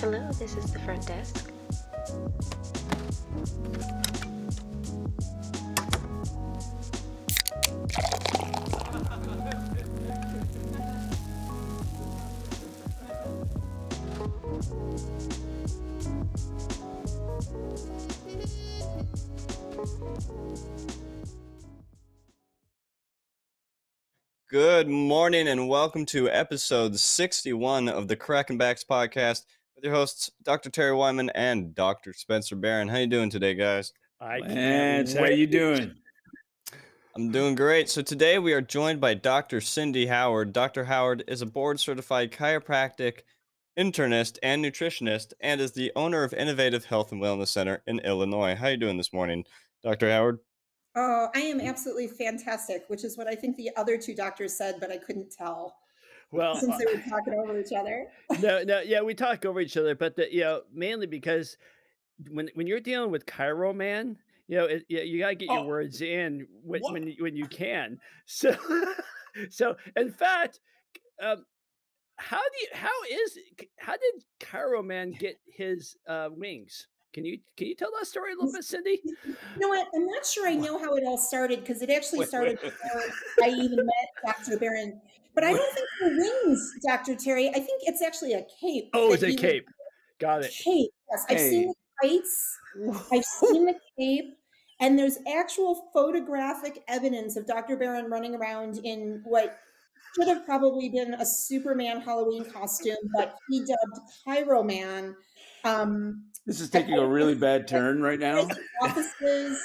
Hello, this is the front desk. Good morning and welcome to episode 61 of the Cracking Backs podcast with your hosts, Dr. Terry Wyman and Dr. Spencer Barron. How you doing today, guys? Lance, how you doing? I'm doing great. So today we are joined by Dr. Cindy Howard. Dr. Howard is a board-certified chiropractic internist and nutritionist and is the owner of Innovative Health and Wellness Center in Illinois. How you doing this morning, Dr. Howard? Oh, I am absolutely fantastic, which is what I think the other two doctors said, but I couldn't tell. Well, since they were talking over each other. Yeah, we talk over each other, but mainly because when you're dealing with Chiro, man, you gotta get your words in when you can. So, in fact, how did Chiro man get his wings? Can you tell that story a little bit, Cindy? You know what? I'm not sure I know how it all started because it actually started before I even met Dr. Barron. But I don't think the wings, Dr. Terry. I think it's actually a cape. Oh, it's a cape. Got it. Cape. Yes, I've seen the tights. I've seen the cape. And there's actual photographic evidence of Dr. Barron running around in what should have probably been a Superman Halloween costume, but he dubbed Chiro Man. This is taking a really bad turn right now. Offices,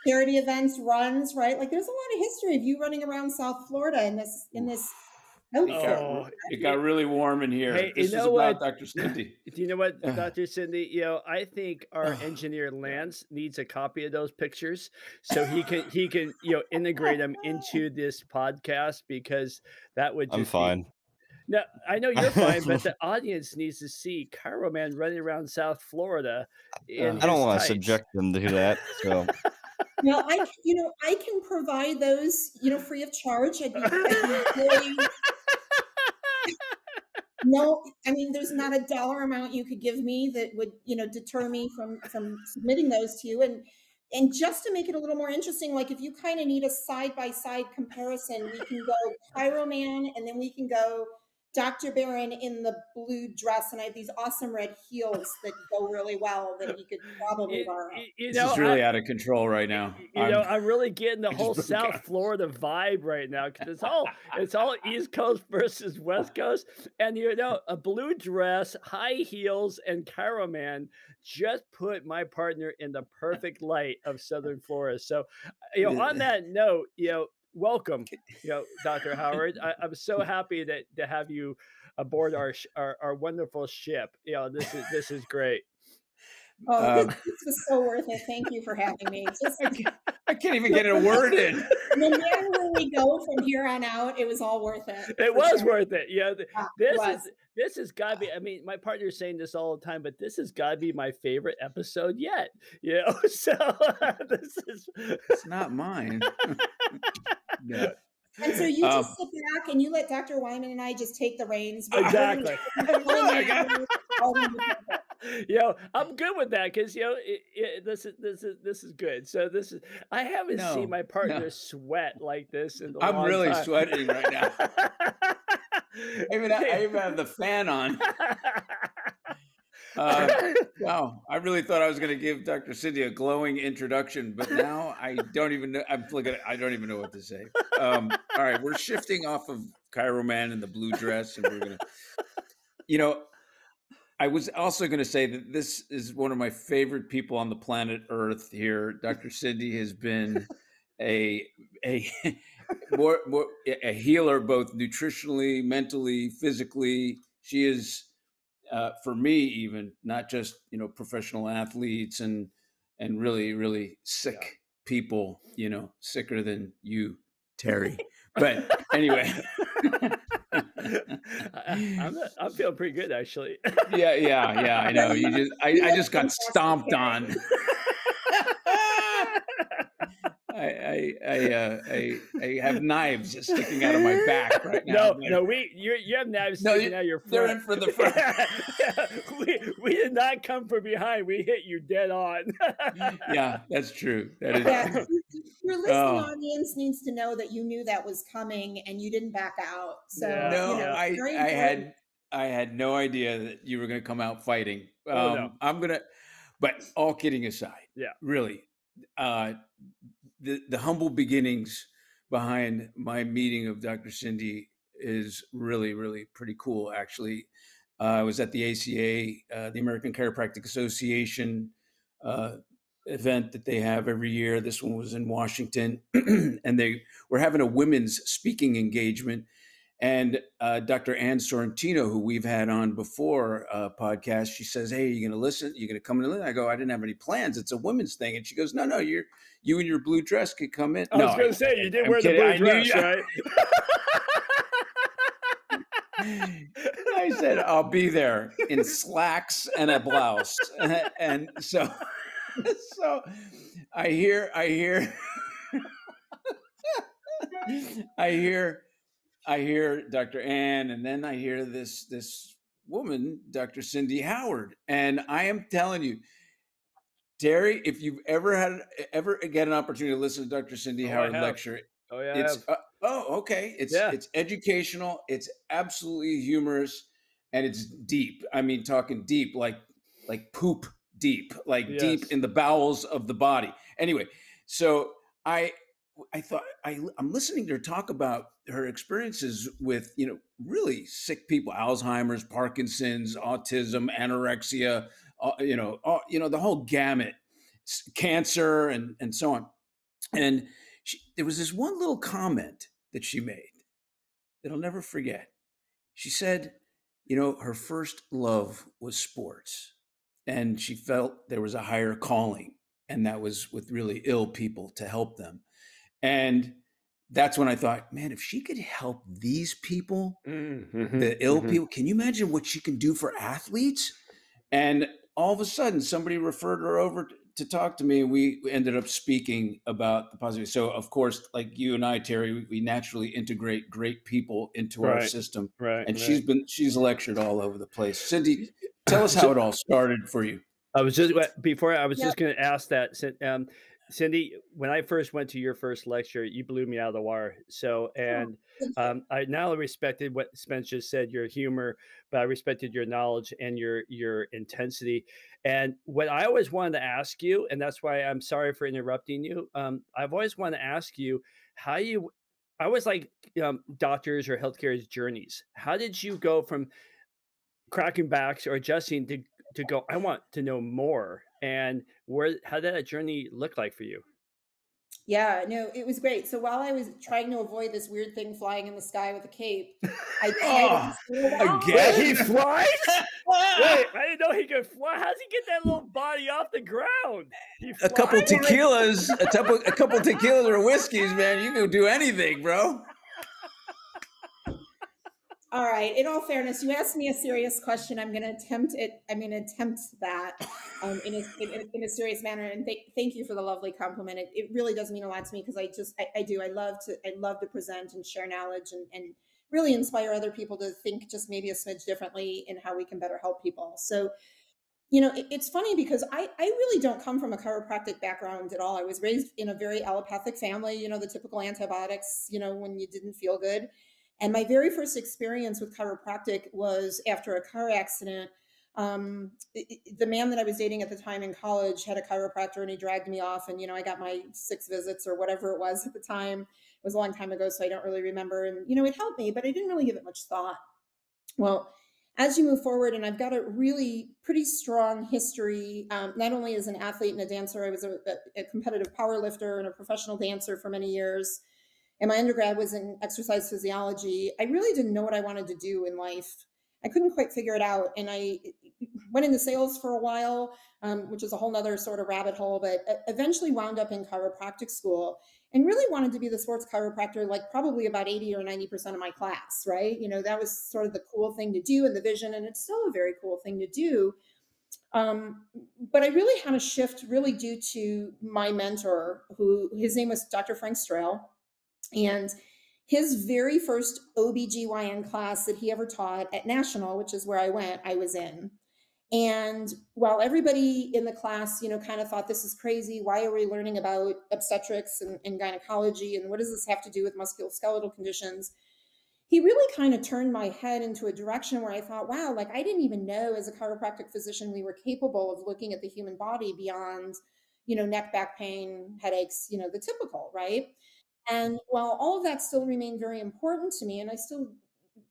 charity events, runs, right? Like there's a lot of history of you running around South Florida in this outfit. It got really warm in here. Hey, this is about Dr. Cindy. Do you know what, Dr. Cindy? I think our engineer Lance needs a copy of those pictures so he can integrate them into this podcast because that would just I'm fine. No, I know you're fine, but the audience needs to see Chiro man running around South Florida. I don't want to subject them to that. So. Well, I can provide those, free of charge. I'd be really... No, I mean, there's not a dollar amount you could give me that would, deter me from submitting those to you. And just to make it a little more interesting, like if you kind of need a side-by-side comparison, we can go Chiro man, and then we can go Dr. Barron in the blue dress, and I have these awesome red heels that go really well that he could probably borrow. This is really out of control right now. I'm really getting the whole South Florida vibe right now because it's all East Coast versus West Coast, and a blue dress, high heels, and Chiro man just put my partner in the perfect light of Southern Florida. So, on that note, welcome, Dr. Howard. I'm so happy to have you aboard our wonderful ship. This is great. Oh, this was so worth it. Thank you for having me. I can't even get a word in. No matter where we go from here on out, it was all worth it. It was worth it. This has got to be. I mean, my partner's saying this all the time, but this has got to be my favorite episode yet. So this is. It's not mine. Yeah. And so you just sit back and you let Dr. Wyman and I just take the reins. Exactly. I'm good with that because this is good. So I haven't seen my partner sweat like this in a long time. I'm really sweating right now. I even have the fan on. Wow, I really thought I was going to give Dr. Cindy a glowing introduction, but now I don't even know. I don't even know what to say. All right, we're shifting off of Chiro man in the blue dress, and we're going to, I was also going to say that this is one of my favorite people on the planet Earth here. Dr. Cindy has been a healer, both nutritionally, mentally, physically. She is, for me, even not just professional athletes and really, really sick people. Sicker than you, Terry. But anyway. I'm feeling pretty good, actually. Yeah. I know. I just got stomped on. I have knives sticking out of my back right now. No, you have knives No, sticking out of your front. they're in for the front. we did not come from behind. We hit you dead on. Yeah, that's true. That is Yeah, true. your listening audience needs to know that you knew that was coming and you didn't back out. So Yeah. No, you know, I very I important. had no idea that you were going to come out fighting. Oh, no. But all kidding aside, Yeah. really, the humble beginnings behind my meeting of Dr. Cindy is really, really pretty cool. Actually, I was at the ACA, the American Chiropractic Association event that they have every year. This one was in Washington, and they were having a women's speaking engagement. And Dr. Ann Sorrentino, who we've had on before podcast, she says, "Hey, are you going to listen? You're going to come and listen?" I go, "I didn't have any plans. It's a women's thing." And she goes, "No, you and your blue dress could come in." I was going to say, you did I'm wear kidding. the I blue knew dress, you- right? I said, "I'll be there in slacks and a blouse." And so I hear I hear Dr. Ann, and then I hear this woman, Dr. Cindy Howard, and I am telling you, Terry, if you've ever get an opportunity to listen to Dr. Cindy Howard lecture, Oh yeah. it's okay. It's educational. It's absolutely humorous, and it's deep. I mean, talking deep, like poop deep, like deep in the bowels of the body. Anyway, so I thought I'm listening to her talk about her experiences with really sick people, Alzheimer's, Parkinson's, autism, anorexia, the whole gamut, cancer, and so on. And there was this one little comment that she made that I'll never forget. She said, her first love was sports, and she felt there was a higher calling, and that was with really ill people to help them. And that's when I thought, man, if she could help these people, the ill people, can you imagine what she can do for athletes? And all of a sudden, somebody referred her over to talk to me, and we ended up speaking about the positive. So, of course, like you and I, Terry, we naturally integrate great people into our system. Right. And she's lectured all over the place. Cindy, tell us how it all started for you. I was just going to ask that. Cindy, when I first went to your first lecture, you blew me out of the water. So, and I not only respected what Spence just said, your humor, but I respected your knowledge and your intensity. And what I always wanted to ask you, and that's why I'm sorry for interrupting you. I've always wanted to ask you I always like doctors or healthcare's journeys. How did you go from cracking backs or adjusting to go, I want to know more? And how did that journey look like for you? Yeah, no, it was great. So while I was trying to avoid this weird thing flying in the sky with a cape, Wait, he flies? Wait, I didn't know he could fly. How does he get that little body off the ground? A couple tequilas, a couple tequilas or whiskeys, man. You can do anything, bro. All right. In all fairness, you asked me a serious question. I'm going to attempt it. I'm going to attempt that in a serious manner. And thank you for the lovely compliment. It really does mean a lot to me because I love to present and share knowledge and really inspire other people to think just maybe a smidge differently in how we can better help people. So, it's funny because I really don't come from a chiropractic background at all. I was raised in a very allopathic family, the typical antibiotics, when you didn't feel good. And my very first experience with chiropractic was after a car accident. The man that I was dating at the time in college had a chiropractor and he dragged me off and, I got my 6 visits or whatever it was at the time. It was a long time ago, so I don't really remember. And, it helped me, but I didn't really give it much thought. Well, as you move forward, and I've got a really pretty strong history, not only as an athlete and a dancer, I was a competitive power lifter and a professional dancer for many years. And my undergrad was in exercise physiology. I really didn't know what I wanted to do in life. I couldn't quite figure it out. And I went into sales for a while, which is a whole nother sort of rabbit hole, but eventually wound up in chiropractic school and really wanted to be the sports chiropractor, like probably about 80 or 90% of my class, right? That was sort of the cool thing to do in the vision. And it's still a very cool thing to do. Um, but I really had a shift really due to my mentor, who his name was Dr. Frank Strail. And his very first OBGYN class that he ever taught at National, which is where I went, I was in. And while everybody in the class, kind of thought this is crazy, why are we learning about obstetrics and gynecology? And what does this have to do with musculoskeletal conditions? He really kind of turned my head into a direction where I thought, wow, like I didn't even know as a chiropractic physician we were capable of looking at the human body beyond, neck, back pain, headaches, the typical, right? And while all of that still remained very important to me, and I still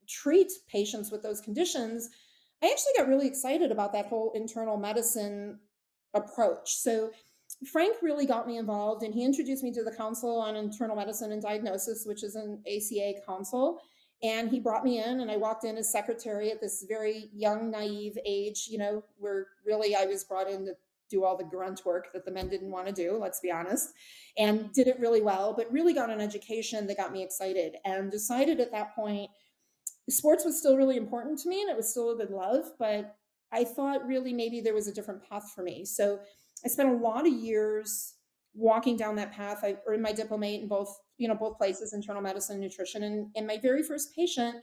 treat patients with those conditions, I actually got really excited about that whole internal medicine approach. So Frank really got me involved, and he introduced me to the Council on Internal Medicine and Diagnosis, which is an ACA council. And he brought me in, and I walked in as secretary at this very young, naive age, where really I was brought in to do all the grunt work that the men didn't want to do, let's be honest, and did it really well, but really got an education that got me excited, and decided at that point sports was still really important to me and it was still a good love, but I thought really maybe there was a different path for me. So I spent a lot of years walking down that path. I earned my diplomate in both places, internal medicine and nutrition. And my very first patient,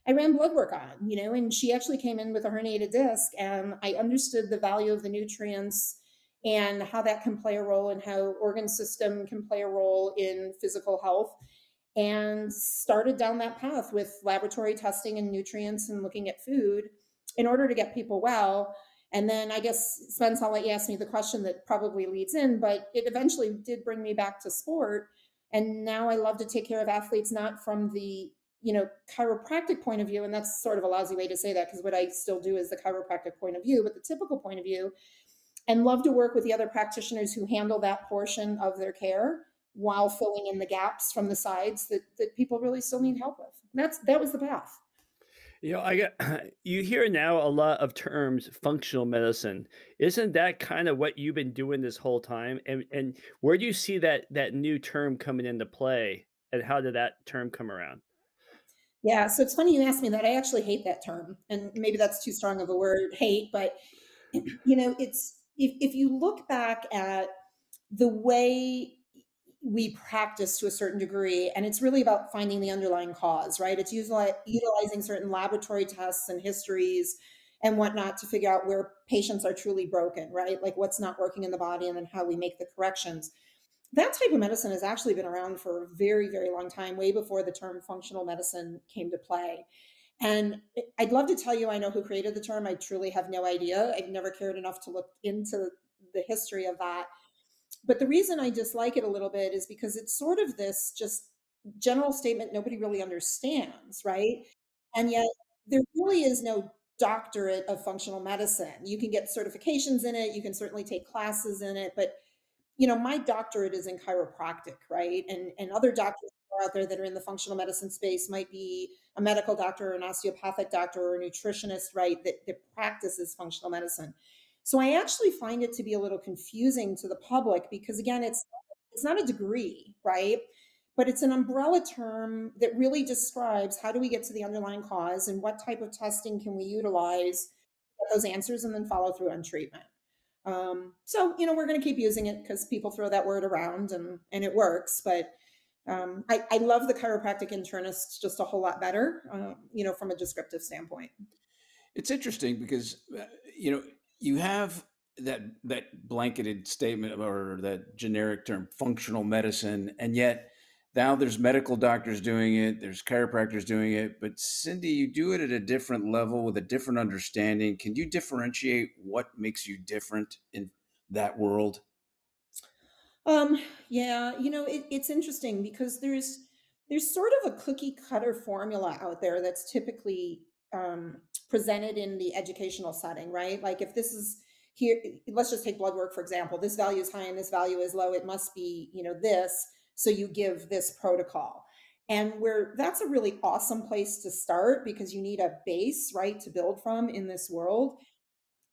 I ran blood work on, and she actually came in with a herniated disc, and I understood the value of the nutrients and how that can play a role, and how organ system can play a role in physical health, and started down that path with laboratory testing and nutrients and looking at food in order to get people well. And then I guess, Spence, I'll let you ask me the question that probably leads in, but it eventually did bring me back to sport. And now I love to take care of athletes, not from the, chiropractic point of view. And that's sort of a lousy way to say that, because what I still do is the chiropractic point of view, but the typical point of view, and love to work with the other practitioners who handle that portion of their care while filling in the gaps from the sides that people really still need help with. That was the path. You hear now a lot of terms, functional medicine. Isn't that kind of what you've been doing this whole time? And where do you see that new term coming into play, and how did that term come around? Yeah, so it's funny you asked me that. I actually hate that term, and maybe that's too strong of a word, hate, but it's if you look back at the way we practice to a certain degree, and it's really about finding the underlying cause, right? It's utilizing certain laboratory tests and histories and whatnot to figure out where patients are truly broken, right? Like what's not working in the body, and then how we make the corrections. That type of medicine has actually been around for a very, very long time, way before the term functional medicine came to play. And I'd love to tell you I know who created the term. I truly have no idea. I've never cared enough to look into the history of that. But the reason I dislike it a little bit is because it's sort of this just general statement nobody really understands, right? And yet there really is no doctorate of functional medicine. You can get certifications in it, you can certainly take classes in it, but my doctorate is in chiropractic, right? And other doctors who are out there that are in the functional medicine space might be a medical doctor or an osteopathic doctor or a nutritionist, right? That practices functional medicine. So I actually find it to be a little confusing to the public because, again, it's not a degree, right? But it's an umbrella term that really describes how do we get to the underlying cause and what type of testing can we utilize to get those answers and then follow through on treatment. So, we're going to keep using it because people throw that word around and it works. But I love the chiropractic internist just a whole lot better, from a descriptive standpoint. It's interesting because, you have that blanketed statement or that generic term, functional medicine, and yet now there's medical doctors doing it, there's chiropractors doing it. But Cindy, you do it at a different level with a different understanding. Can you differentiate what makes you different in that world? Yeah, it's interesting because there's sort of a cookie cutter formula out there that's typically presented in the educational setting, right? Like if this is here, let's just take blood work, for example, this value is high and this value is low, it must be, this, so you give this protocol. And that's a really awesome place to start because you need a base, right, to build from in this world.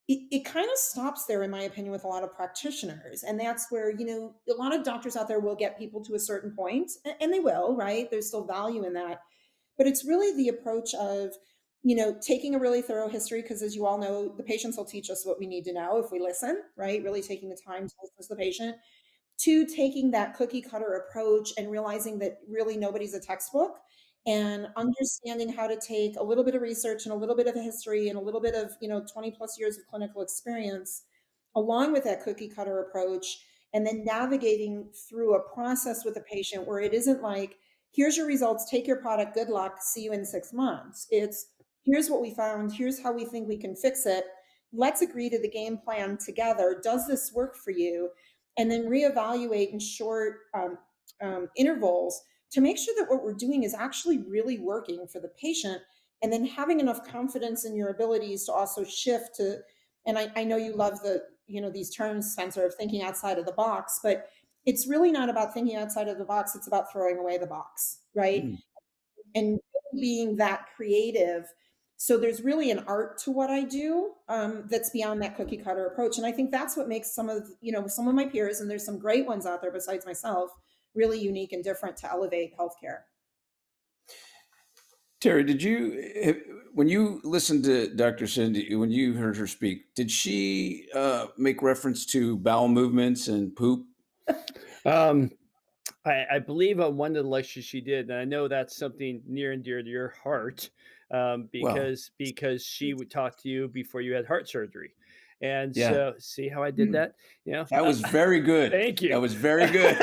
It kind of stops there, in my opinion, with a lot of practitioners. And that's where, a lot of doctors out there will get people to a certain point, and they will, right? There's still value in that. But it's really the approach of, taking a really thorough history, because as you all know, the patients will teach us what we need to know if we listen, right? Really taking the time to listen to the patient. 2, taking that cookie cutter approach and realizing that really nobody's a textbook, and understanding how to take a little bit of research and a little bit of history and a little bit of 20 plus years of clinical experience along with that cookie cutter approach, and then navigating through a process with a patient where it isn't like, here's your results, take your product, good luck, see you in 6 months. It's, here's what we found, here's how we think we can fix it, let's agree to the game plan together, does this work for you? And then reevaluate in short intervals to make sure that what we're doing is actually really working for the patient, and then having enough confidence in your abilities to also shift to, and I know you love these terms, Spencer, of thinking outside of the box, but it's really not about thinking outside of the box, it's about throwing away the box, right? And being that creative. So there's really an art to what I do that's beyond that cookie cutter approach. And I think that's what makes some of my peers, and there's some great ones out there besides myself, really unique and different to elevate healthcare. Terry, when you listened to Dr. Cindy, when you heard her speak, did she make reference to bowel movements and poop? I believe on one of the lectures she did, and I know that's something near and dear to your heart, because she would talk to you before you had heart surgery. And so, see how I did that? That was very good. Thank you. That was very good.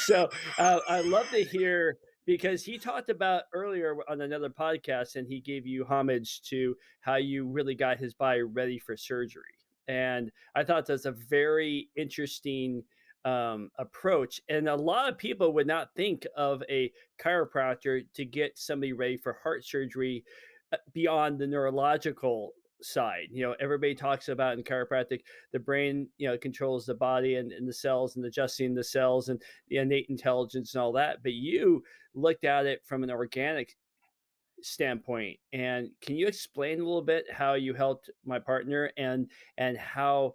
So I love to hear, because he talked about earlier on another podcast, and he gave you homage to how you really got his body ready for surgery. And I thought that's a very interesting approach. And a lot of people would not think of a chiropractor to get somebody ready for heart surgery beyond the neurological side. Everybody talks about in chiropractic, the brain, controls the body and the cells and adjusting the cells and the innate intelligence and all that. But you looked at it from an organic standpoint. And can you explain a little bit how you helped my partner and how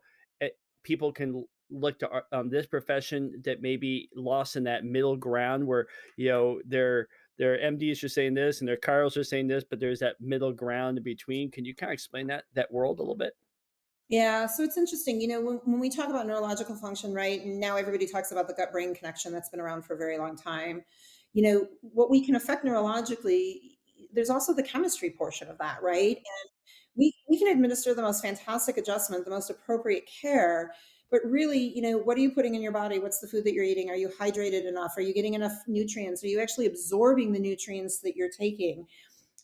people can look to this profession that may be lost in that middle ground where, their MDs are saying this and their chiros are saying this, but there's that middle ground in between. Can you kind of explain that world a little bit? Yeah, so it's interesting, when we talk about neurological function, right? And now everybody talks about the gut-brain connection that's been around for a very long time. What we can affect neurologically, there's also the chemistry portion of that, right? And we can administer the most fantastic adjustment, the most appropriate care, but really, what are you putting in your body? What's the food that you're eating? Are you hydrated enough? Are you getting enough nutrients? Are you actually absorbing the nutrients that you're taking?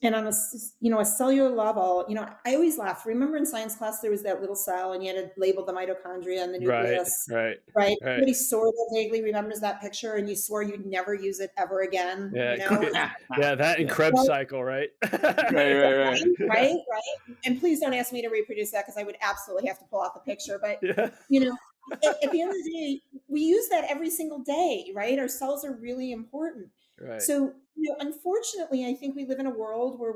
And on a cellular level, I always laugh. Remember in science class, there was that little cell and you had to label the mitochondria and the nucleus. Right. Everybody sort of vaguely remembers that picture, and you swore you'd never use it ever again. Yeah, that and Krebs cycle, right? Right. And please don't ask me to reproduce that, because I would absolutely have to pull out the picture. But, at the end of the day, we use that every single day, right? Our cells are really important. Right. So, unfortunately, I think we live in a world where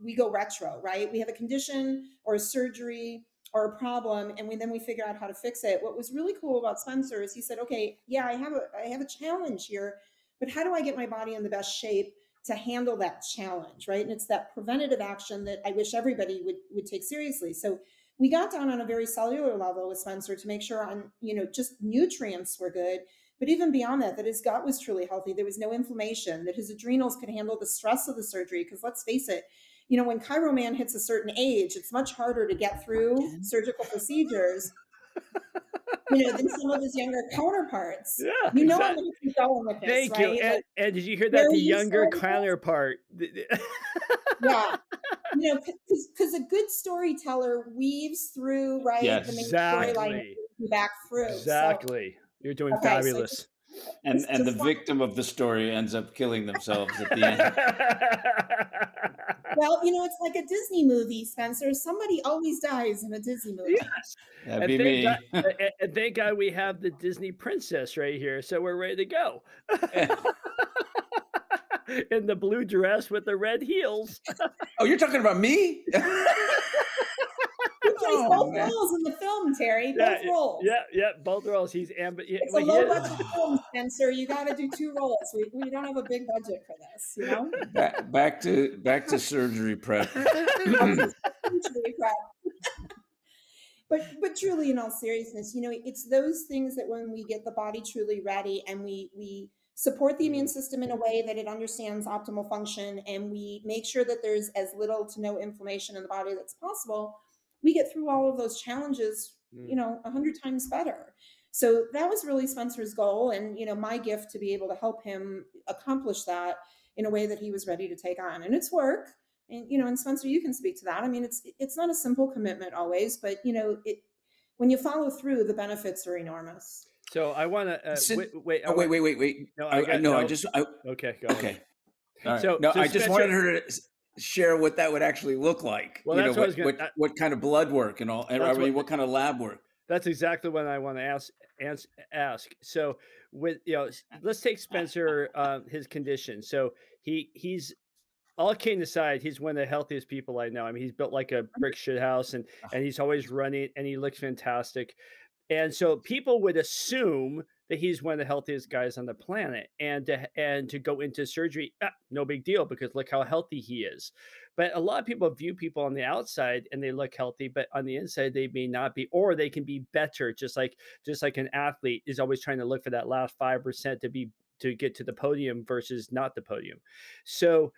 we go retro, right? We have a condition or a surgery or a problem, and then we figure out how to fix it. What was really cool about Spencer is he said, okay, yeah, I have a challenge here, but how do I get my body in the best shape to handle that challenge, right? And it's that preventative action that I wish everybody would take seriously. So we got down on a very cellular level with Spencer to make sure just nutrients were good. But even beyond that, that his gut was truly healthy. There was no inflammation, that his adrenals could handle the stress of the surgery. Because let's face it, when ChiroMan hits a certain age, it's much harder to get through surgical procedures, than some of his younger counterparts. Yeah, I'm going to keep going with this. Thank right? you. And did you hear that? The younger counterpart. Yeah. Because a good storyteller weaves through, right? Yes, the main exactly. storyline back through. Exactly. You're doing fabulous. And the victim of the story ends up killing themselves at the end. Well, it's like a Disney movie, Spencer. Somebody always dies in a Disney movie. Yes. That'd be me. And thank God we have the Disney princess right here, so we're ready to go. In the blue dress with the red heels. Oh, you're talking about me? You plays Oh, both man. roles in the film, Terry. Yeah, Both roles. both roles. He's It's a low budget film, Spencer. You got to do 2 roles. We don't have a big budget for this, you know. Back to surgery prep. Surgery prep. But truly, in all seriousness, you know, it's those things that when we get the body truly ready and we support the immune system in a way that it understands optimal function, and we make sure that there's as little to no inflammation in the body that's possible, we get through all of those challenges, you know, 100 times better. So that was really Spencer's goal, and, you know, my gift to be able to help him accomplish that in a way that he was ready to take on. And it's work. And, you know, and Spencer, you can speak to that. I mean, it's not a simple commitment always, but, you know, when you follow through, the benefits are enormous. So I want to wait. No, Okay, go ahead. Okay. All right. So I just Spencer, wanted her to share what that would actually look like. Well, you that's know, what I was gonna- what kind of blood work and all. I mean, what kind of lab work? That's exactly what I want to ask. So with, you know, let's take Spencer, his condition. So he's, all kidding aside, he's one of the healthiest people I know. I mean, he's built like a brick shit house, and he's always running, and he looks fantastic. And so people would assume that he's one of the healthiest guys on the planet, and to go into surgery, no big deal, because look how healthy he is. But a lot of people view people on the outside and they look healthy, but on the inside they may not be, or they can be better. Just like an athlete is always trying to look for that last 5% to get to the podium versus not the podium. So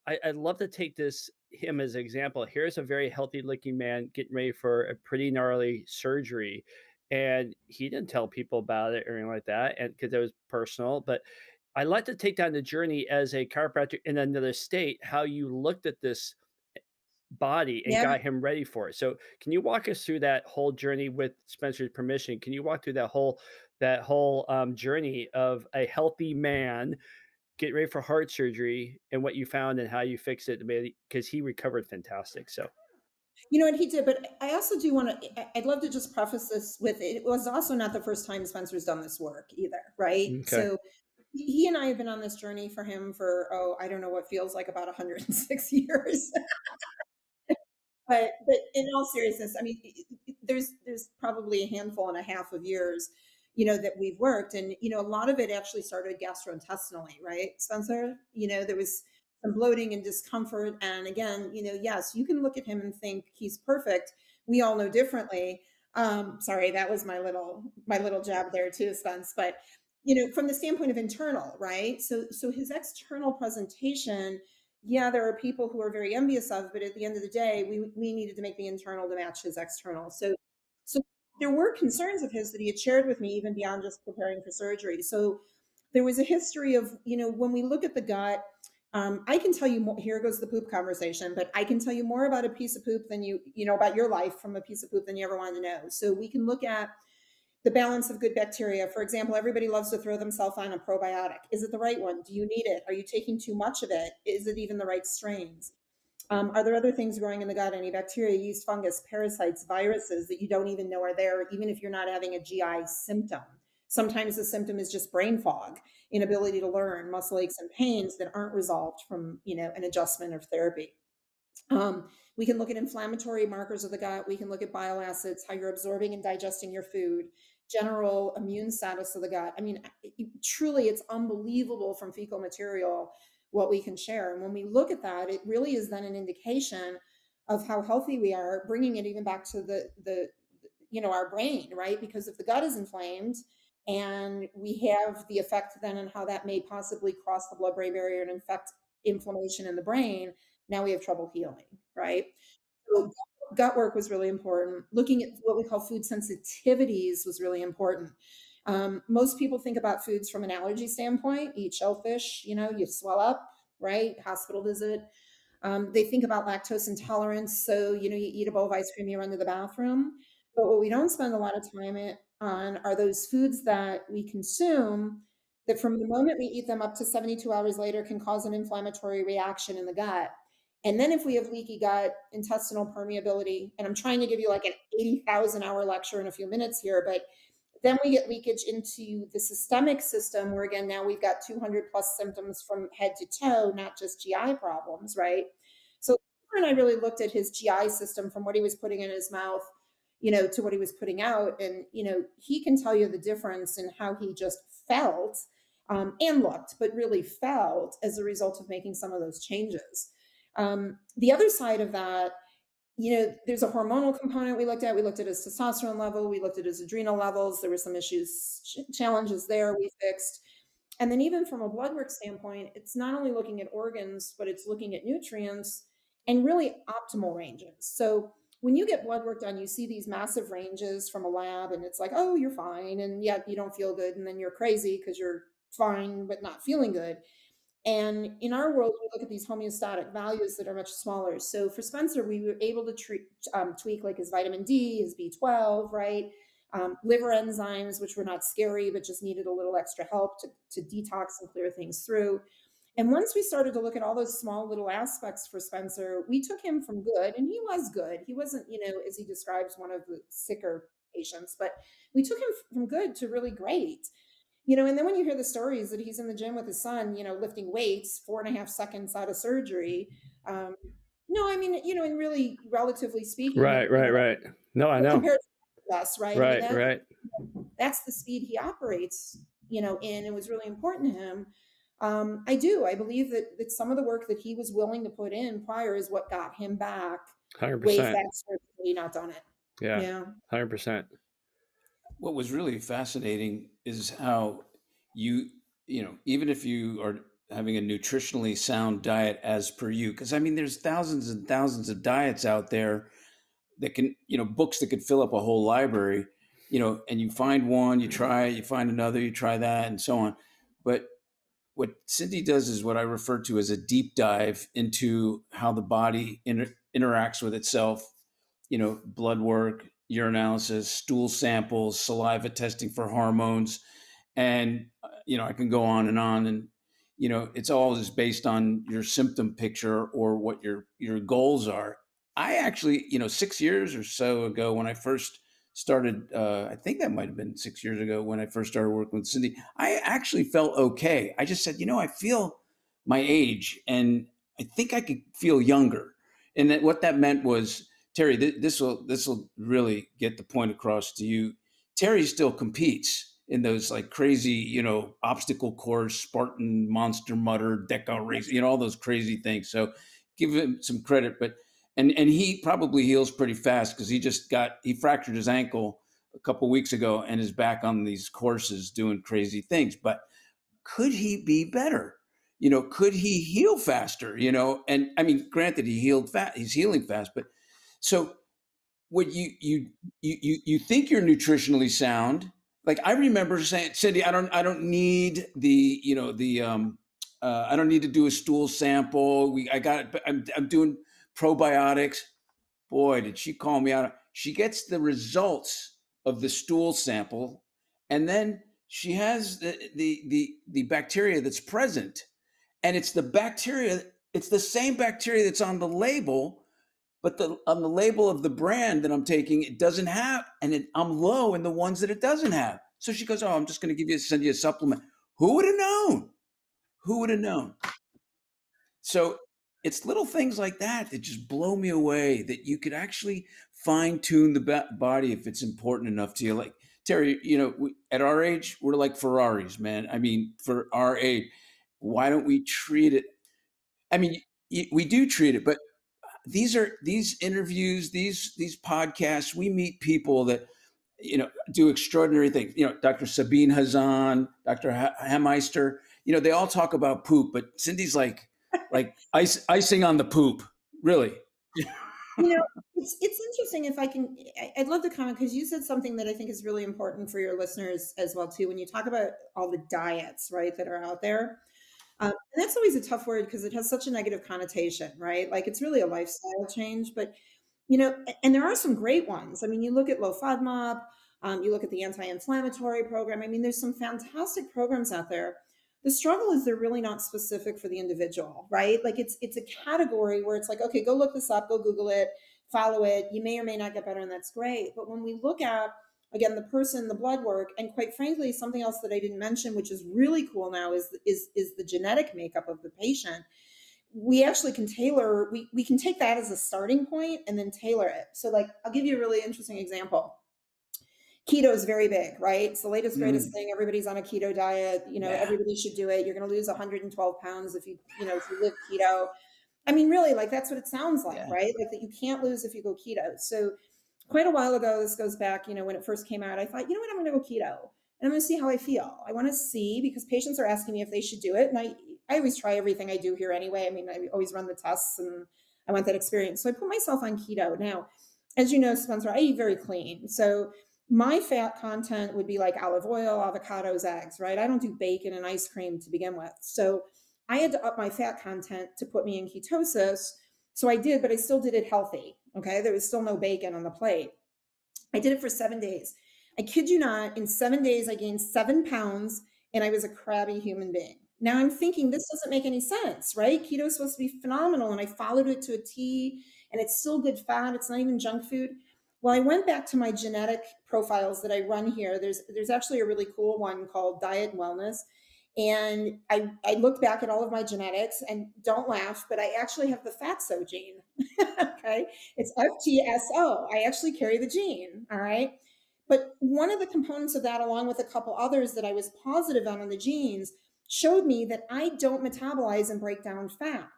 I'd love to take him as an example. Here's a very healthy looking man getting ready for a pretty gnarly surgery. And he didn't tell people about it or anything like that, and because it was personal. But I like to take down the journey as a chiropractor in another state, how you looked at this body and got him ready for it. So can you walk us through that whole journey with Spencer's permission? Can you walk through that whole journey of a healthy man get ready for heart surgery and what you found and how you fixed it? Because he recovered fantastic. So, you know what he did, but I also do want to, I'd love to just preface this with, it was also not the first time Spencer's done this work either, right? Okay. So he and I have been on this journey for him for, I don't know what feels like about 106 years. But in all seriousness, I mean, there's probably a handful and a half of years, you know, that we've worked. And, you know, a lot of it actually started gastrointestinally, right, Spencer? You know, there was some bloating and discomfort. And again, you know, yes, you can look at him and think he's perfect. We all know differently. Sorry, that was my little jab there too, Spence. But, you know, from the standpoint of internal, right? So his external presentation, yeah, there are people who are very envious of, but at the end of the day, we needed to make the internal to match his external. So there were concerns of his that he had shared with me even beyond just preparing for surgery. So there was a history of, you know, when we look at the gut, I can tell you more, here goes the poop conversation, but I can tell you more about a piece of poop than you know, about your life from a piece of poop than you ever wanted to know. So we can look at the balance of good bacteria. For example, everybody loves to throw themselves on a probiotic. Is it the right one? Do you need it? Are you taking too much of it? Is it even the right strains? Are there other things growing in the gut? Any bacteria, yeast, fungus, parasites, viruses that you don't even know are there, even if you're not having a GI symptom? Sometimes the symptom is just brain fog, inability to learn, muscle aches and pains that aren't resolved from, you know, an adjustment or therapy. We can look at inflammatory markers of the gut. We can look at bile acids, how you're absorbing and digesting your food, general immune status of the gut. I mean, truly, it's unbelievable from fecal material what we can share. And when we look at that, it really is then an indication of how healthy we are, bringing it even back to the you know, our brain, right? Because if the gut is inflamed and we have the effect then on how that may possibly cross the blood-brain barrier and infect inflammation in the brain, now we have trouble healing, right? So gut work was really important. Looking at what we call food sensitivities was really important. Most people think about foods from an allergy standpoint. Eat shellfish, you know, you swell up, right? Hospital visit. They think about lactose intolerance. So, you know, you eat a bowl of ice cream, you run to the bathroom. But what we don't spend a lot of time on are those foods that we consume that from the moment we eat them up to 72 hours later can cause an inflammatory reaction in the gut. And then if we have leaky gut, intestinal permeability, and I'm trying to give you like an 80,000 hour lecture in a few minutes here, but then we get leakage into the systemic system where, again, now we've got 200 plus symptoms from head to toe, not just GI problems, right? So and I really looked at his GI system from what he was putting in his mouth, to what he was putting out. And, he can tell you the difference in how he just felt and looked, but really felt as a result of making some of those changes. The other side of that, there's a hormonal component we looked at. We looked at his testosterone level. We looked at his adrenal levels. There were some challenges there we fixed. And then even from a blood work standpoint, it's not only looking at organs, but it's looking at nutrients and really optimal ranges. So when you get blood work done, you see these massive ranges from a lab and it's like, oh, you're fine. And yet you don't feel good. And then you're crazy because you're fine, but not feeling good. And in our world, we look at these homeostatic values that are much smaller. So for Spencer, we were able to tweak like his vitamin D, his B12, right? Liver enzymes, which were not scary, but just needed a little extra help to detox and clear things through. And once we started to look at all those small little aspects for Spencer, we took him from good, and he was good. He wasn't, as he describes, one of the sicker patients, but we took him from good to really great. And then when you hear the stories that he's in the gym with his son, lifting weights 4.5 seconds out of surgery. No, I mean, and really relatively speaking. Right. No, I know. Compared to us, right? Right. That's the speed he operates, in. It was really important to him. I believe that some of the work that he was willing to put in prior is what got him back 100%. way faster than he not done it. Yeah. 100%. What was really fascinating is how even if you are having a nutritionally sound diet as per you, because I mean, there's thousands and thousands of diets out there that can, books that could fill up a whole library, and you find one, you try it, you find another, you try that, and so on. But what Cindy does is what I refer to as a deep dive into how the body interacts with itself, blood work, urinalysis, stool samples, saliva testing for hormones. And, I can go on, and, it's all just based on your symptom picture or what your goals are. I actually, 6 years or so ago, when I first started, I think that might've been 6 years ago when I first started working with Cindy, I actually felt okay. I just said, I feel my age and I think I could feel younger. And that what that meant was, Terry, this will really get the point across to you. Terry still competes in those like crazy, obstacle course, Spartan, Monster Mutter, Deca race, all those crazy things. So give him some credit, but and he probably heals pretty fast because he fractured his ankle a couple of weeks ago and is back on these courses doing crazy things. But could he be better? Could he heal faster? And I mean, granted, he's healing fast, but so what you think you're nutritionally sound. Like I remember saying, Cindy, I don't need I don't need to do a stool sample. I'm doing probiotics. Boy, did she call me out. She gets the results of the stool sample, and then she has the bacteria that's present. And it's the same bacteria that's on the label, but on the label of the brand that I'm taking, it doesn't have, and I'm low in the ones that it doesn't have. So she goes, oh, I'm just going to send you a supplement. Who would have known? Who would have known? So it's little things like that that just blow me away, that you could actually fine tune the body if it's important enough to you. Like Terry, at our age, we're like Ferraris, man. I mean, for our age, why don't we treat it? I mean, we do treat it, but these interviews, these podcasts, we meet people that, do extraordinary things. Dr. Sabine Hazan, Dr. Hameister, they all talk about poop, but Cindy's like icing on the poop, really. It's interesting if I can, I'd love to comment because you said something that I think is really important for your listeners as well, too. When you talk about all the diets, right, that are out there, and that's always a tough word because it has such a negative connotation, right? Like it's really a lifestyle change, but, and there are some great ones. I mean, you look at low FODMAP, you look at the anti-inflammatory program. I mean, there's some fantastic programs out there. The struggle is they're really not specific for the individual, right? Like it's a category where it's like, okay, go look this up, go Google it, follow it. You may or may not get better, and that's great. But when we look at, again, the person, the blood work, and quite frankly, something else that I didn't mention, which is really cool now, is the genetic makeup of the patient. we actually can tailor, we can take that as a starting point and then tailor it. So like, I'll give you a really interesting example. Keto is very big, right? It's the latest, greatest thing. Everybody's on a keto diet. You know, everybody should do it. You're going to lose 112 pounds if you live keto. I mean, really, like that's what it sounds like, right? Like that you can't lose if you go keto. So quite a while ago, this goes back, you know, when it first came out, I thought, you know what, I'm going to go keto and I'm going to see how I feel. I want to see, because patients are asking me if they should do it. And I always try everything I do here anyway. I mean, I always run the tests and I want that experience. So I put myself on keto. Now, as you know, Spencer, I eat very clean. So my fat content would be like olive oil, avocados, eggs, right? I don't do bacon and ice cream to begin with. So I had to up my fat content to put me in ketosis. So I did, but I still did it healthy. Okay. There was still no bacon on the plate. I did it for 7 days. I kid you not, in 7 days, I gained 7 pounds and I was a crabby human being. Now I'm thinking this doesn't make any sense, right? Keto is supposed to be phenomenal. And I followed it to a T and it's still good fat. It's not even junk food. Well, I went back to my genetic profiles that I run here. There's actually a really cool one called Diet and Wellness. And I looked back at all of my genetics, and don't laugh, but I actually have the FATSO gene. Okay. It's FTSO. I actually carry the gene. All right. But one of the components of that, along with a couple others that I was positive on the genes, showed me that I don't metabolize and break down fat.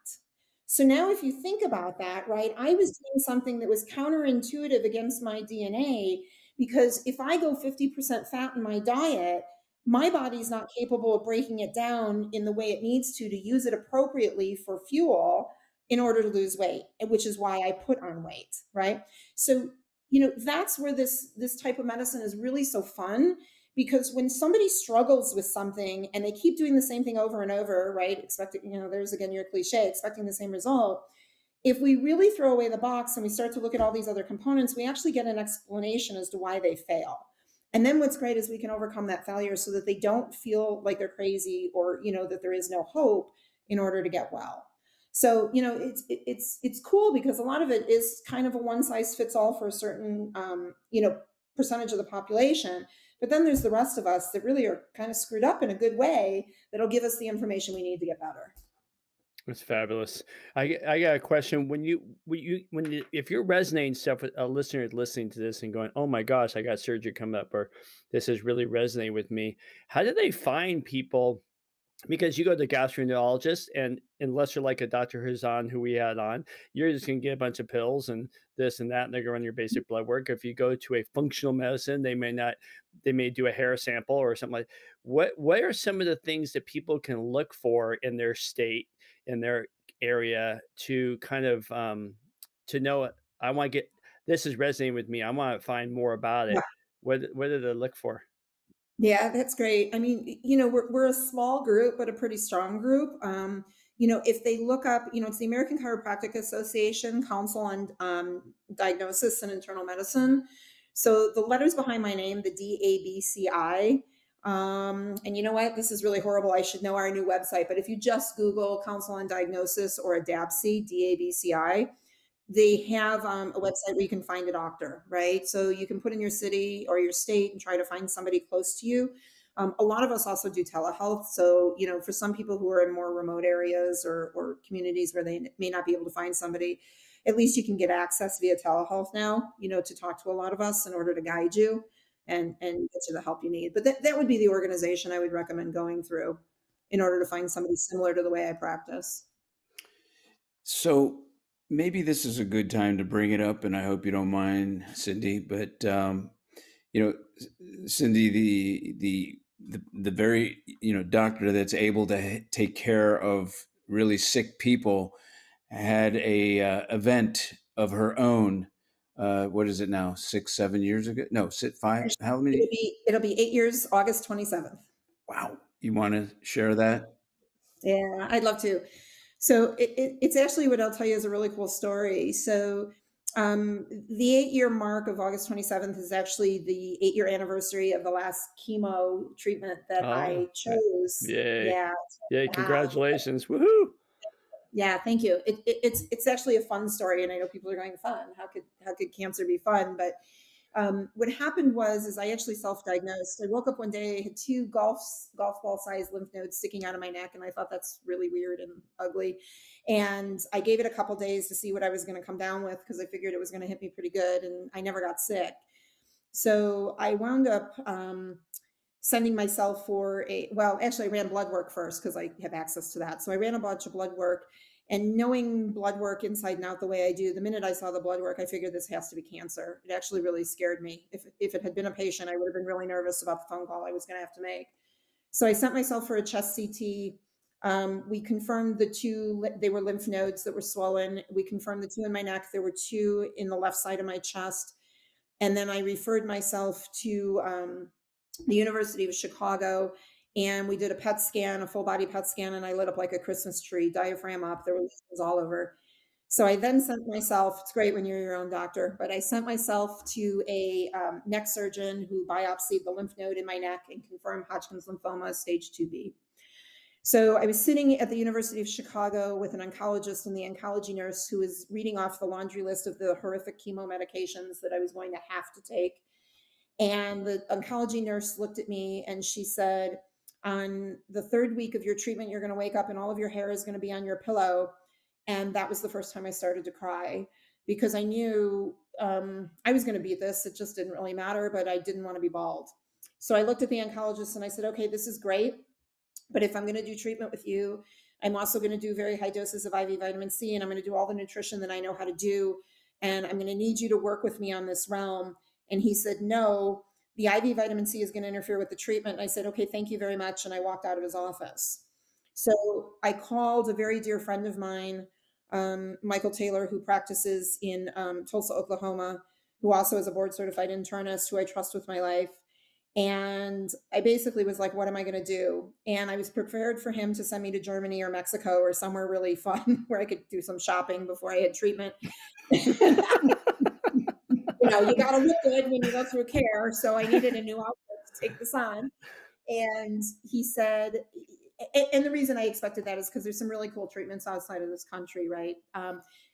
So now if you think about that, right, I was doing something that was counterintuitive against my DNA, because if I go 50% fat in my diet, my body's not capable of breaking it down in the way it needs to use it appropriately for fuel in order to lose weight, which is why I put on weight, right? So, you know, that's where this type of medicine is really so fun, because when somebody struggles with something and they keep doing the same thing over and over, right? Expecting, you know, there's again your cliche, expecting the same result. If we really throw away the box and we start to look at all these other components, we actually get an explanation as to why they fail. And then what's great is we can overcome that failure so that they don't feel like they're crazy or, you know, that there is no hope in order to get well. So, you know, it's cool because a lot of it is kind of a one size fits all for a certain, you know, percentage of the population. But then there's the rest of us that really are kind of screwed up in a good way that'll give us the information we need to get better. That's fabulous. I got a question. If you're resonating stuff with a listener listening to this and going, oh my gosh, I got surgery coming up, or this is really resonating with me, how do they find people? Because you go to the gastroenterologist, and unless you're like a Dr. Hazan who we had on, you're just going to get a bunch of pills and this and that, and they're going to run your basic blood work. If you go to a functional medicine, they may do a hair sample or something like that. What are some of the things that people can look for in their state, in their area, to kind of to know, I want to get, this is resonating with me, I want to find more about it. What do they look for? Yeah, that's great. I mean, you know, we're a small group, but a pretty strong group. You know, if they look up, you know, it's the American Chiropractic Association Council on Diagnosis and Internal Medicine. So the letters behind my name, the DABCI. And you know what? This is really horrible. I should know our new website, but if you just Google Council on Diagnosis or ADAPCI, DABCI, they have a website where you can find a doctor, right? So you can put in your city or your state and try to find somebody close to you. A lot of us also do telehealth. So, you know, for some people who are in more remote areas or communities where they may not be able to find somebody, at least you can get access via telehealth now, you know, to talk to a lot of us in order to guide you and get you the help you need. But that would be the organization I would recommend going through in order to find somebody similar to the way I practice. So maybe this is a good time to bring it up, and I hope you don't mind, Cindy. But you know, Cindy, the very, you know, doctor that's able to take care of really sick people had a event of her own. What is it now? 6-7 years ago? No, 5. How many? It'll be 8 years, August 27th. Wow. You want to share that? Yeah, I'd love to. So it's actually, what I'll tell you is a really cool story. So the 8-year mark of August 27th is actually the 8-year anniversary of the last chemo treatment that I chose. Yay. Yeah. Yay. Congratulations. Woohoo. Yeah, thank you. It's actually a fun story. And I know people are going, fun. How could cancer be fun? But What happened was I actually self-diagnosed. I woke up one day, I had two golf ball sized lymph nodes sticking out of my neck, and I thought that's really weird and ugly. And I gave it a couple days to see what I was going to come down with because I figured it was going to hit me pretty good, and I never got sick. So I wound up sending myself for actually I ran blood work first because I have access to that. So I ran a bunch of blood work, and knowing blood work inside and out the way I do, the minute I saw the blood work, I figured this has to be cancer. It actually really scared me. If it had been a patient, I would have been really nervous about the phone call I was going to have to make. So I sent myself for a chest CT. We confirmed the two, they were lymph nodes that were swollen. We confirmed the two in my neck. There were two in the left side of my chest. And then I referred myself to the University of Chicago, and we did a PET scan, a full body PET scan, and I lit up like a Christmas tree, diaphragm up, there were lesions all over. So I then sent myself, it's great when you're your own doctor, but I sent myself to a neck surgeon who biopsied the lymph node in my neck and confirmed Hodgkin's lymphoma stage 2B. So I was sitting at the University of Chicago with an oncologist and the oncology nurse who was reading off the laundry list of the horrific chemo medications that I was going to have to take. And the oncology nurse looked at me and she said, on the third week of your treatment, you're going to wake up and all of your hair is going to be on your pillow. And that was the first time I started to cry because I knew I was going to beat this. It just didn't really matter, but I didn't want to be bald. So I looked at the oncologist and I said, okay, this is great. But if I'm going to do treatment with you, I'm also going to do very high doses of IV vitamin C, and I'm going to do all the nutrition that I know how to do. And I'm going to need you to work with me on this realm. And he said, no, the IV vitamin C is going to interfere with the treatment. And I said, okay, thank you very much. And I walked out of his office. So I called a very dear friend of mine, Michael Taylor, who practices in Tulsa, Oklahoma, who also is a board certified internist who I trust with my life. And I basically was like, what am I going to do? And I was prepared for him to send me to Germany or Mexico or somewhere really fun where I could do some shopping before I had treatment. You know, you got to look good when you go through care. So I needed a new outfit to take this on. And he said, and the reason I expected that is because there's some really cool treatments outside of this country, right?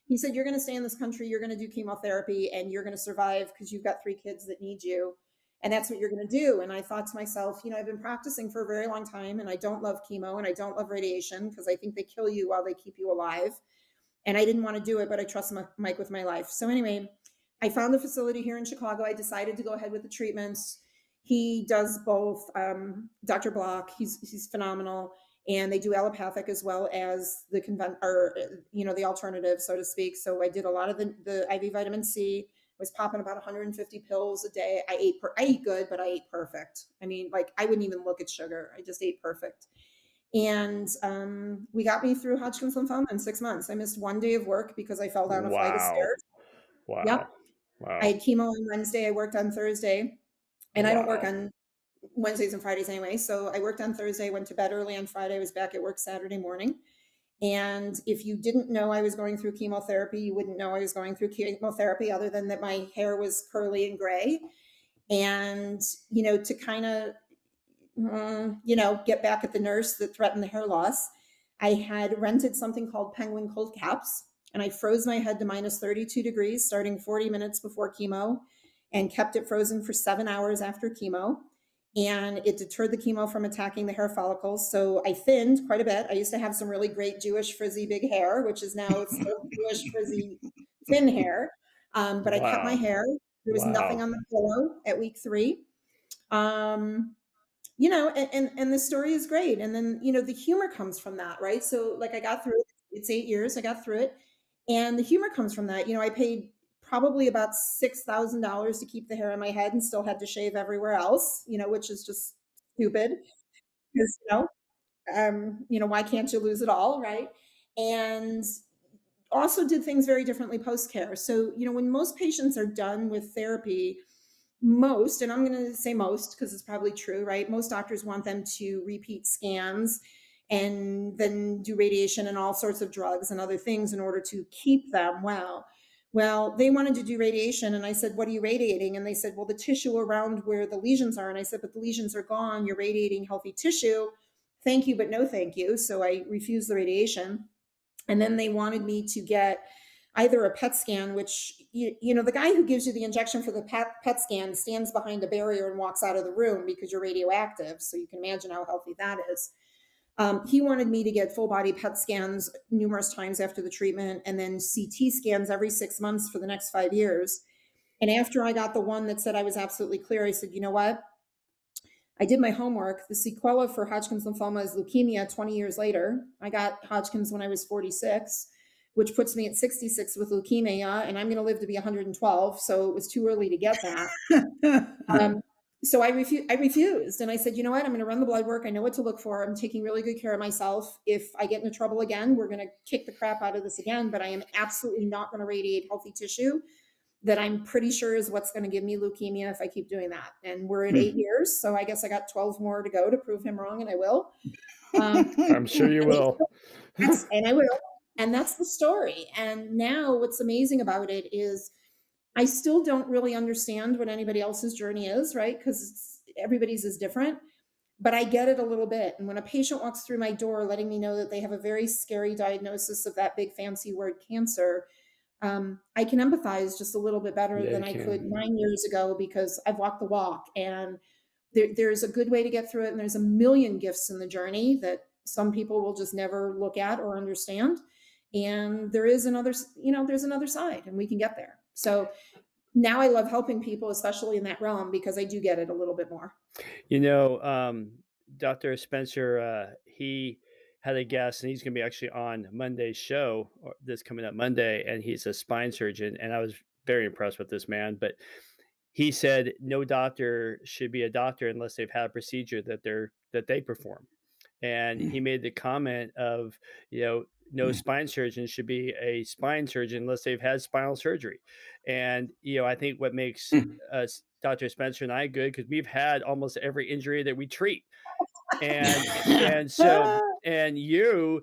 He said, you're going to stay in this country, you're going to do chemotherapy, and you're going to survive because you've got 3 kids that need you. And that's what you're going to do. And I thought to myself, you know, I've been practicing for a very long time and I don't love chemo and I don't love radiation because I think they kill you while they keep you alive. And I didn't want to do it, but I trust Mike with my life. So anyway, I found the facility here in Chicago. I decided to go ahead with the treatments. He does both. Dr. Block, he's phenomenal. And they do allopathic as well as the the alternative, so to speak. So I did a lot of the IV vitamin C. Was popping about 150 pills a day. I ate good, but I ate perfect. I mean, like I wouldn't even look at sugar. I just ate perfect. And we got me through Hodgkin's lymphoma in 6 months. I missed 1 day of work because I fell down a flight of stairs. Wow. Yep. Wow. I had chemo on Wednesday. I worked on Thursday. And I don't work on Wednesdays and Fridays anyway. So I worked on Thursday, went to bed early on Friday. I was back at work Saturday morning. And if you didn't know I was going through chemotherapy, you wouldn't know I was going through chemotherapy other than that my hair was curly and gray. And, you know, to kind of, get back at the nurse that threatened the hair loss, I had rented something called Penguin Cold Caps. And I froze my head to minus 32 degrees starting 40 minutes before chemo and kept it frozen for 7 hours after chemo. And it deterred the chemo from attacking the hair follicles. So I thinned quite a bit. I used to have some really great Jewish frizzy big hair, which is now still Jewish frizzy thin hair. But I kept my hair. There was nothing on the pillow at week 3. And the story is great. And then, the humor comes from that, right? So like I got through it. It's 8 years. I got through it. And the humor comes from that. I paid probably about $6,000 to keep the hair on my head and still had to shave everywhere else, which is just stupid because, why can't you lose it all? Right. And also did things very differently post-care. So, when most patients are done with therapy, and I'm going to say most because it's probably true, right? Most doctors want them to repeat scans and then do radiation and all sorts of drugs and other things in order to keep them well. Well, they wanted to do radiation. And I said, what are you radiating? And they said, well, the tissue around where the lesions are. And I said, but the lesions are gone. You're radiating healthy tissue. Thank you, but no thank you. So I refused the radiation. And then they wanted me to get either a PET scan, which the guy who gives you the injection for the PET scan stands behind a barrier and walks out of the room because you're radioactive. So you can imagine how healthy that is. He wanted me to get full body PET scans numerous times after the treatment, and then CT scans every 6 months for the next 5 years. And after I got the one that said I was absolutely clear, I said, you know what? I did my homework. The sequela for Hodgkin's lymphoma is leukemia 20 years later. I got Hodgkin's when I was 46, which puts me at 66 with leukemia, and I'm going to live to be 112. So it was too early to get that. So I refused. And I said, you know what? I'm going to run the blood work. I know what to look for. I'm taking really good care of myself. If I get into trouble again, we're going to kick the crap out of this again, but I am absolutely not going to radiate healthy tissue that I'm pretty sure is what's going to give me leukemia if I keep doing that. And we're at 8 years. So I guess I got 12 more to go to prove him wrong, and I will. I'm sure you will. And I will. And that's the story. And now what's amazing about it is I still don't really understand what anybody else's journey is, right? Because everybody's is different, but I get it a little bit. And when a patient walks through my door letting me know that they have a very scary diagnosis of that big fancy word cancer, I can empathize just a little bit better than I could 9 years ago, because I've walked the walk, and there's a good way to get through it. And there's a million gifts in the journey that some people will just never look at or understand. And there is another, there's another side, and we can get there. So now I love helping people, especially in that realm, because I do get it a little bit more. Dr. Spencer, he had a guest, and he's going to be actually on Monday's show, or this coming up Monday, and he's a spine surgeon. And I was very impressed with this man, but he said no doctor should be a doctor unless they've had a procedure that they perform. And he made the comment of, no spine surgeon should be a spine surgeon unless they've had spinal surgery. And, I think what makes us, Dr. Spencer and I, good, because we've had almost every injury that we treat. And you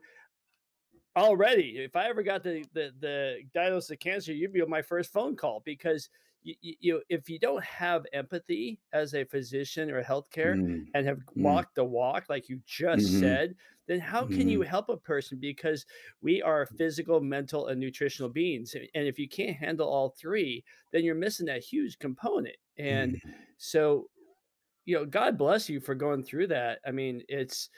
already, if I ever got the diagnosis of cancer, you'd be on my first phone call, because if you don't have empathy as a physician or healthcare and have walked the walk, like you just said, then how can you help a person? Because we are physical, mental, and nutritional beings. And if you can't handle all three, then you're missing that huge component. And so, God bless you for going through that. I mean, it's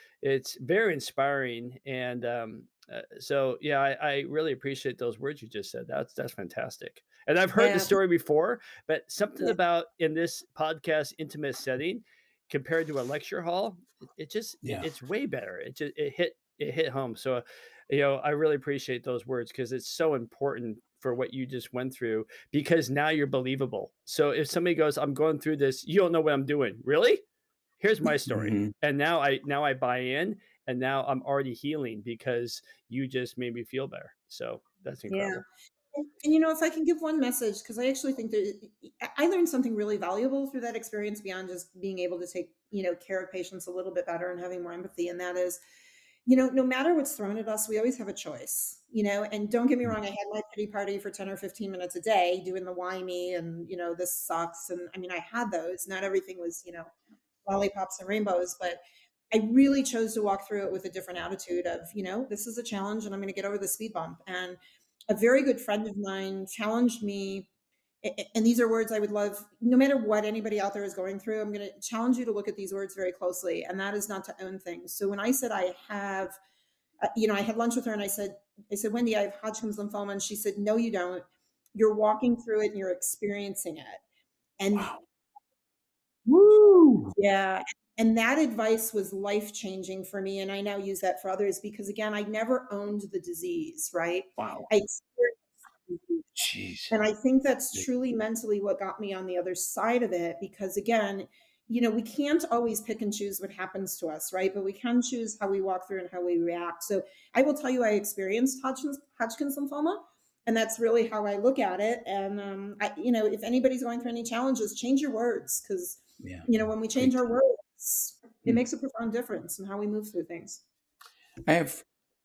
very inspiring. And I really appreciate those words you just said. That's fantastic. And I've heard the story before, but something about in this podcast intimate setting compared to a lecture hall, it's way better. It hit home. So, I really appreciate those words, because it's so important for what you just went through, because now you're believable. So if somebody goes, I'm going through this, you don't know what I'm doing. Really? Here's my story. And now I buy in, and now I'm already healing because you just made me feel better. So that's incredible. Yeah. And if I can give one message, because I actually think that I learned something really valuable through that experience beyond just being able to take, care of patients a little bit better and having more empathy. And that is, no matter what's thrown at us, we always have a choice, and don't get me wrong. I had my pity party for 10 or 15 minutes a day doing the why me and, this sucks. And I mean, I had those, not everything was, lollipops and rainbows, but I really chose to walk through it with a different attitude of, this is a challenge and I'm going to get over the speed bump. And a very good friend of mine challenged me, and these are words I would love, no matter what anybody out there is going through, I'm going to challenge you to look at these words very closely. And that is not to own things. So when I said I have, I had lunch with her, and I said, Wendy, I have Hodgkin's lymphoma. And she said, no, you don't. You're walking through it and you're experiencing it. And woo, yeah. And that advice was life-changing for me. And I now use that for others, because again, I never owned the disease, right? Wow. I experienced the disease. Jeez. And I think that's truly mentally what got me on the other side of it, because again, we can't always pick and choose what happens to us, right? But we can choose how we walk through and how we react. So I will tell you, I experienced Hodgkin's lymphoma, and that's really how I look at it. And if anybody's going through any challenges, change your words, because when we change our words, it makes a profound difference in how we move through things. I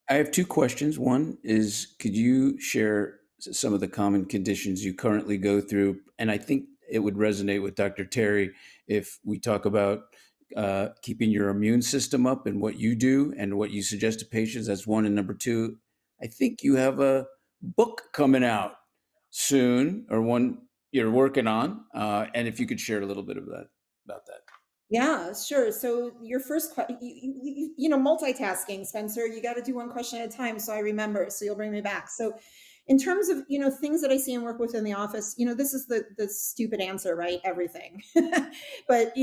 have two questions. One is, could you share some of the common conditions you currently go through? And I think it would resonate with Dr. Terry if we talk about keeping your immune system up and what you do and what you suggest to patients. That's one. And number two, I think you have a book coming out. soon, or one you're working on, and if you could share a little bit of that about that. Yeah, sure. So your first question, multitasking, Spencer, you got to do one question at a time. So I remember, so you'll bring me back. So in terms of, things that I see and work with in the office, this is the stupid answer, right? Everything. But,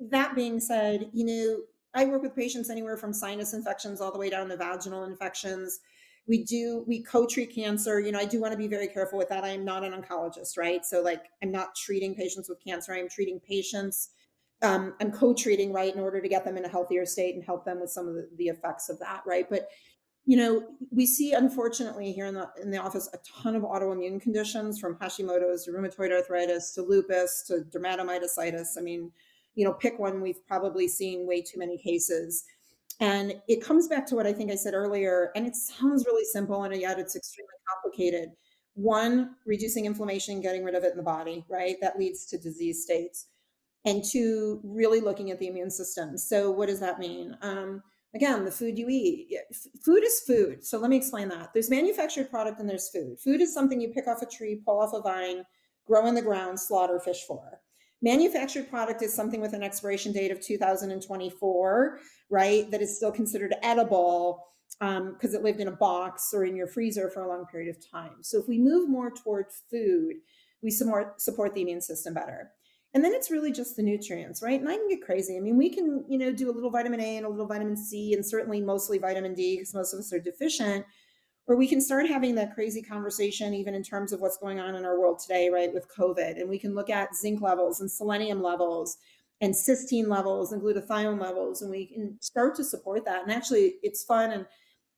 that being said, I work with patients anywhere from sinus infections all the way down to vaginal infections. We co-treat cancer. I do want to be very careful with that. I am not an oncologist, right? So like, I'm not treating patients with cancer. I'm treating patients. I'm co-treating, right, in order to get them in a healthier state and help them with some of the effects of that, right? But we see, unfortunately, here in the office, a ton of autoimmune conditions, from Hashimoto's to rheumatoid arthritis to lupus to dermatomyositis. I mean, pick one. We've probably seen way too many cases. And it comes back to what I think I said earlier, and it sounds really simple, and yet it's extremely complicated. One, reducing inflammation, getting rid of it in the body, right? That leads to disease states. And two, really looking at the immune system. So what does that mean? Again, the food you eat. Food is food. So let me explain that. There's manufactured product and there's food. Food is something you pick off a tree, pull off a vine, grow in the ground, slaughter fish for. Manufactured product is something with an expiration date of 2024, right? That is still considered edible because it lived in a box or in your freezer for a long period of time. So if we move more toward food, we support the immune system better. And then it's really just the nutrients, right? And I can get crazy. I mean, we can, do a little vitamin A and a little vitamin C, and certainly mostly vitamin D, because most of us are deficient. Or we can start having that crazy conversation, even in terms of what's going on in our world today, right, with COVID. And we can look at zinc levels and selenium levels and cysteine levels and glutathione levels, and we can start to support that. And actually, it's fun. And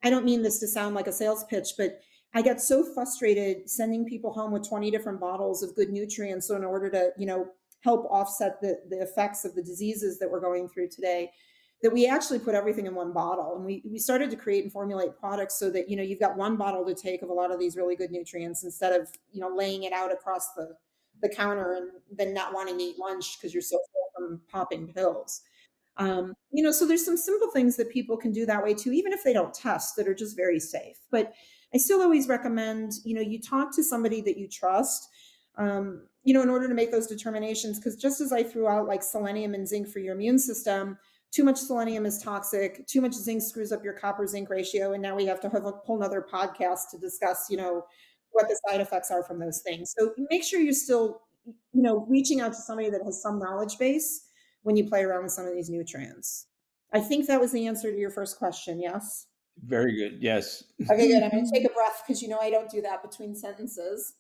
I don't mean this to sound like a sales pitch, but I get so frustrated sending people home with 20 different bottles of good nutrients. So in order to, help offset the effects of the diseases that we're going through today, that we actually put everything in one bottle. And we started to create and formulate products so that, you've got one bottle to take of a lot of these really good nutrients, instead of, laying it out across the counter and then not wanting to eat lunch because you're so full from popping pills. So there's some simple things that people can do that way too, even if they don't test, that are just very safe. But I still always recommend, you talk to somebody that you trust, in order to make those determinations, because just as I threw out like selenium and zinc for your immune system, too much selenium is toxic, too much zinc screws up your copper zinc ratio. And now we have to have a whole nother podcast to discuss, what the side effects are from those things. So make sure you're still, reaching out to somebody that has some knowledge base when you play around with some of these nutrients. I think that was the answer to your first question. Yes. Very good. Yes. Okay, good. I'm going to take a breath because, I don't do that between sentences.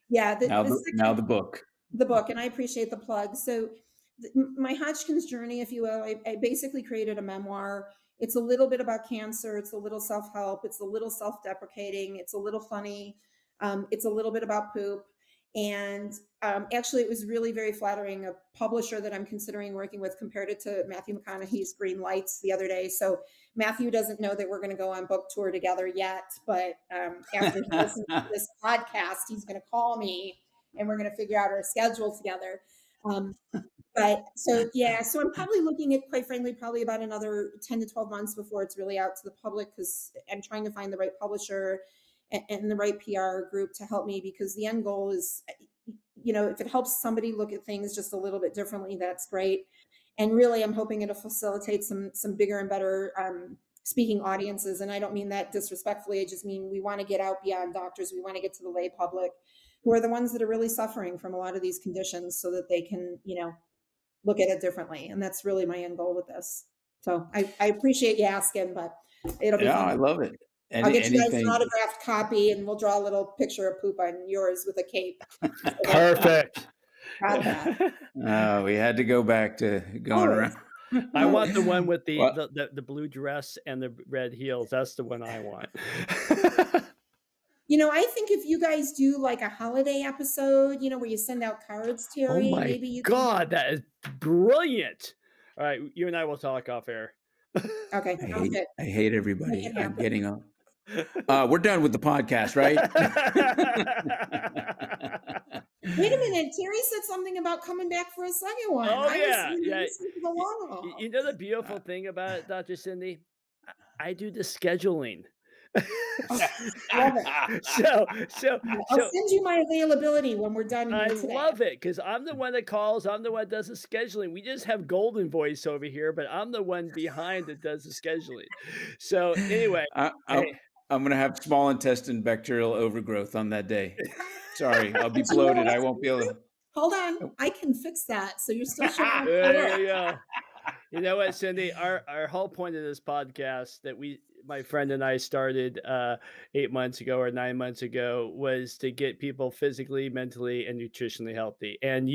Yeah. Now the book. The book, and I appreciate the plug. So my Hodgkin's journey, if you will, I basically created a memoir. It's a little bit about cancer. It's a little self-help. It's a little self-deprecating. It's a little funny. It's a little bit about poop. And actually, it was really very flattering. A publisher that I'm considering working with compared it to Matthew McConaughey's Green Lights the other day. So Matthew doesn't know that we're going to go on book tour together yet. But after he listens to this podcast, he's going to call me and we're going to figure out our schedule together. But so I'm probably looking at, quite frankly, probably about another 10 to 12 months before it's really out to the public, because I'm trying to find the right publisher and the right PR group to help me, because the end goal is, if it helps somebody look at things just a little bit differently, that's great. And really, I'm hoping it'll facilitate some bigger and better speaking audiences. And I don't mean that disrespectfully. I just mean we want to get out beyond doctors. We want to get to the lay public, who are the ones that are really suffering from a lot of these conditions, so that they can, look at it differently. And that's really my end goal with this. So I appreciate you asking, but it'll be fun. I love it. I'll get you guys an autographed copy, and we'll draw a little picture of poop on yours with a cape. Perfect. We had to go back to going around. I want the one with the blue dress and the red heels. That's the one I want. I think if you guys do like a holiday episode, where you send out cards, Terry, maybe you God, that is brilliant. All right, you and I will talk off air. Okay. I hate everybody. I'm getting up. We're done with the podcast, right? Wait a minute. Terry said something about coming back for a second one. Oh, yeah. The You know the beautiful thing about it, Dr. Cindy? I do the scheduling. Love it. So I'll send you my availability when we're done here I today. love it because I'm the one that calls. I'm the one that does the scheduling. We just have Golden Voice over here, but I'm the one behind that does the scheduling. So anyway, hey, I'm going to have small intestine bacterial overgrowth on that day. Sorry, I'll be bloated. I won't be able to. Hold on, I can fix that. So you're still showing up for there work. you go. You know what, Cindy? Our whole point of this podcast that my friend and I started 8 months ago or 9 months ago was to get people physically, mentally, and nutritionally healthy. And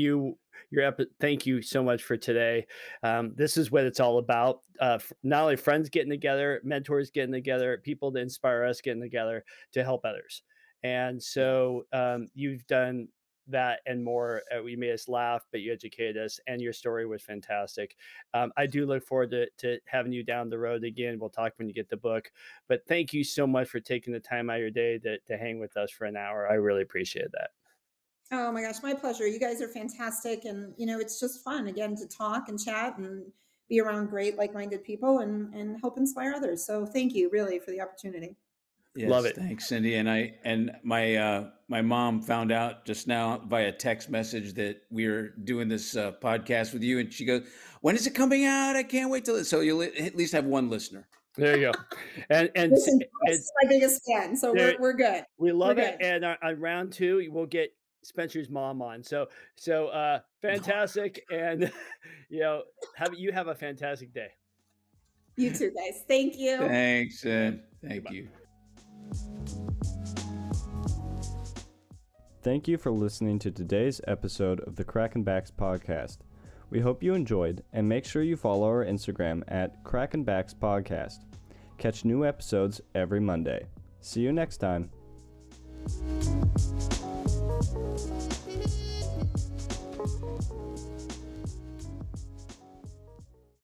thank you so much for today. This is what it's all about. Not only friends getting together, mentors getting together, people that inspire us getting together to help others. And so you've done that and more. You made us laugh, but you educated us, and your story was fantastic. I do look forward to having you down the road again. We'll talk when you get the book, but thank you so much for taking the time out of your day to hang with us for an hour. I really appreciate that. Oh my gosh, my pleasure. You guys are fantastic. And, it's just fun, again, to talk and chat and be around great, like-minded people and help inspire others. So thank you, really, for the opportunity. Yes, love it. Thanks, Cindy. And my mom found out just now via text message that we're doing this podcast with you, and she goes, "When is it coming out? I can't wait till." So you'll at least have one listener. There you go. And Listen, it's my biggest fan, so we're good. We love We're it. good. And on round 2, we'll get Spencer's mom on. So fantastic, and have a fantastic day. You too, guys. Thank you. Thanks, thank you. Thank you for listening to today's episode of the Crackin' Backs podcast. We hope you enjoyed, and make sure you follow our Instagram at Crackin' Backs Podcast. Catch new episodes every Monday. See you next time.